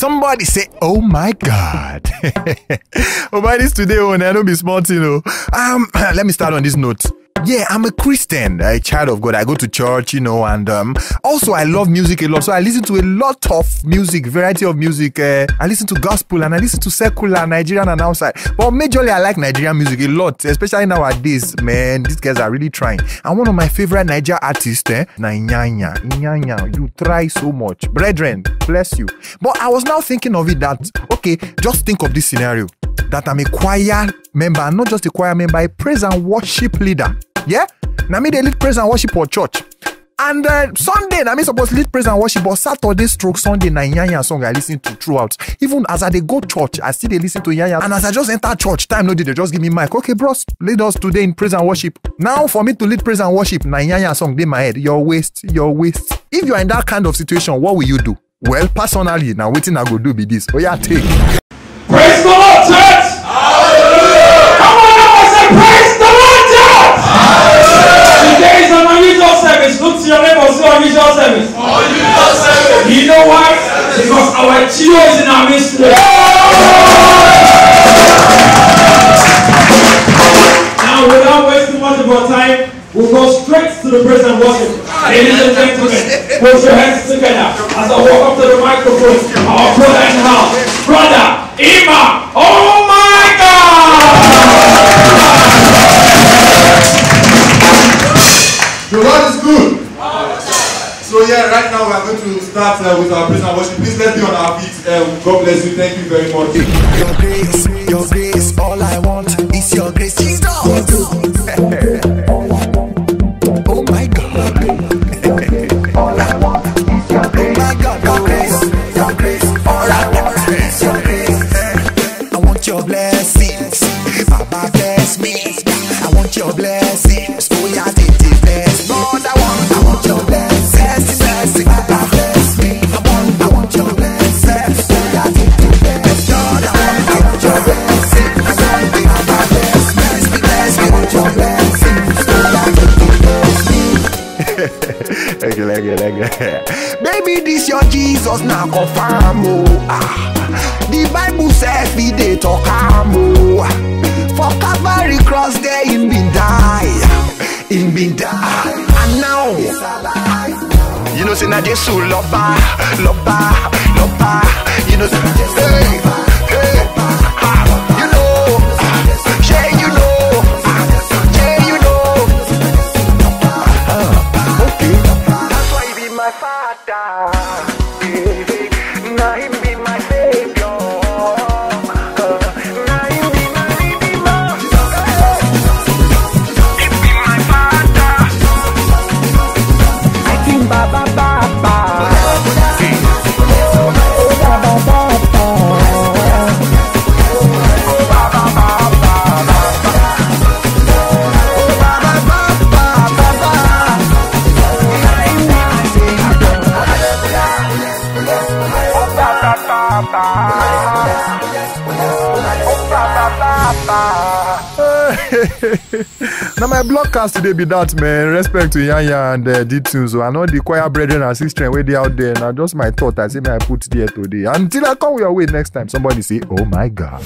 Somebody say, oh my God. Oh, by this today, I don't be smart, let me start on this note. Yeah, I'm a Christian, a child of God. I go to church, and also I love music a lot. So I listen to a lot of music, variety of music. I listen to gospel and I listen to secular, Nigerian and outside. But majorly I like Nigerian music a lot, especially nowadays. Man, these guys are really trying. And one of my favorite Nigerian artists, Iyanya. Iyanya, you try so much. Brethren, bless you. But I was now thinking of it that, okay, just think of this scenario. That I'm a choir member, not just a choir member, a praise and worship leader. Yeah? Now me they lead praise and worship for church. And Sunday, I mean supposed to lead praise and worship, but Saturday stroke Sunday, na Iyanya song I listen to throughout. Even as I they go church, I still they listen to Iyanya. And as I just enter church, time no they just give me mic. Okay, bros, lead us today in praise and worship. Now for me to lead praise and worship, na Iyanya song in my head. Your waist. If you are in that kind of situation, what will you do? Well, personally, now waiting I go do be this. Oh yeah, take. Praise the Lord, church! Hallelujah! Come on now, I say praise the Lord, church! Hallelujah! Today is an unusual service. Look to your neighbor, say unusual service. Unusual service. You know why? Because our Chio is in our midst today. Now, without wasting much of our time, we'll go straight to the praise and worship. Ladies and gentlemen, put your hands together as I walk up to the microphone. Our brother in the house, brother Ima. Oh my God! The Lord is good. So yeah, right now we are going to start with our praise and worship. Please let's be on our feet. God bless you. Thank you very much. Your grace, all I want is your grace. Jesus. Oh my God. All I want is your grace. My God, your grace, all I want is your grace. I want your blessings, Baba bless me. I want your blessings, oh yeah, it bless. Lord, I want your blessings, Baba bless me. I want your blessings, oh yeah, it bless. Lord, I want your blessings, Baba bless me, bless me, I want your blessings, oh yeah, it bless me. Baby, this your Jesus now confirm. The Bible says we dey talk for Calvary cross there in been die, and now you know say na Jesus lover, you know say na Jesus. Now my broadcast today be that, man. Respect to Iyanya and D-Tunes. So I know the choir brethren and sisters where they out there. Now just my thought I say may I put there today. Until I come your way next time, somebody say, oh my God.